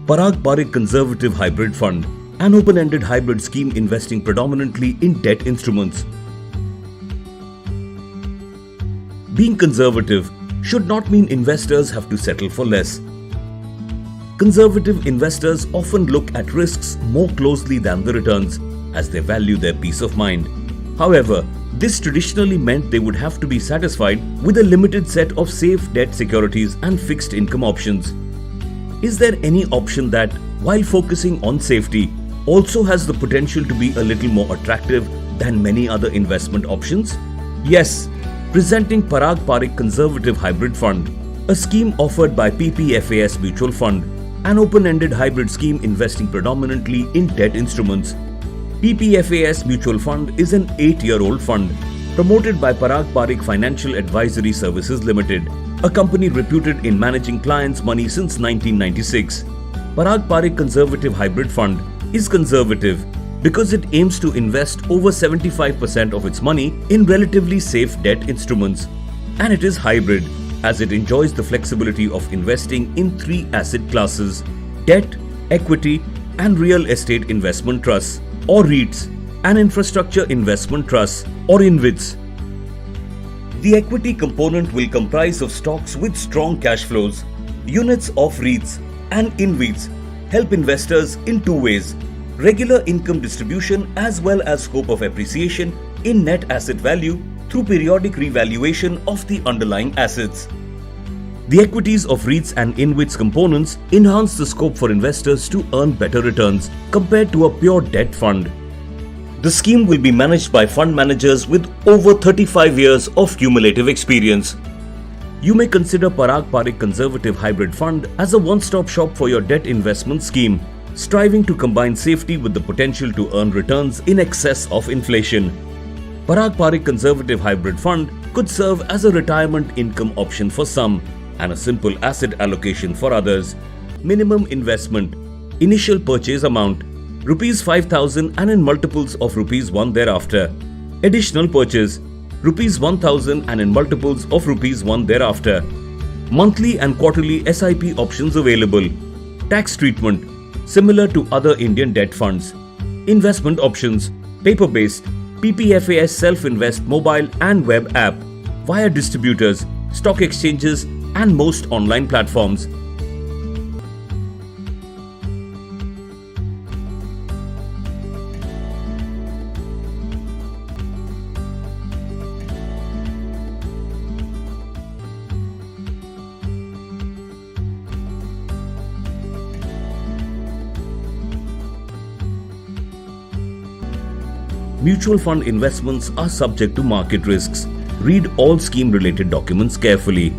Parag Parikh Conservative Hybrid Fund, an open-ended hybrid scheme investing predominantly in debt instruments. Being conservative should not mean investors have to settle for less. Conservative investors often look at risks more closely than the returns, as they value their peace of mind. However, this traditionally meant they would have to be satisfied with a limited set of safe debt securities and fixed income options. Is there any option that, while focusing on safety, also has the potential to be a little more attractive than many other investment options? Yes, presenting Parag Parikh Conservative Hybrid Fund, a scheme offered by PPFAS Mutual Fund, an open-ended hybrid scheme investing predominantly in debt instruments. PPFAS Mutual Fund is an 8-year-old fund promoted by Parag Parikh Financial Advisory Services Limited, a company reputed in managing clients' money since 1996. Parag Parikh Conservative Hybrid Fund is conservative because it aims to invest over 75% of its money in relatively safe debt instruments. And it is hybrid as it enjoys the flexibility of investing in 3 asset classes: debt, equity, and real estate investment trusts, or REITs, and infrastructure investment trusts, or InvITs. The equity component will comprise of stocks with strong cash flows. Units of REITs and InvITs help investors in 2 ways: regular income distribution as well as scope of appreciation in net asset value through periodic revaluation of the underlying assets. The equities of REITs and InvITs components enhance the scope for investors to earn better returns compared to a pure debt fund. The scheme will be managed by fund managers with over 35 years of cumulative experience. You may consider Parag Parikh Conservative Hybrid Fund as a one-stop shop for your debt investment scheme, striving to combine safety with the potential to earn returns in excess of inflation. Parag Parikh Conservative Hybrid Fund could serve as a retirement income option for some and a simple asset allocation for others. Minimum investment: initial purchase amount ₹5,000 and in multiples of ₹1 thereafter. Additional purchase ₹1,000 and in multiples of ₹1 thereafter. Monthly and quarterly SIP options available. Tax treatment similar to other Indian debt funds. Investment options: paper-based, PPFAS Self-Invest mobile and web app, via distributors, stock exchanges, and most online platforms. Mutual fund investments are subject to market risks. Read all scheme-related documents carefully.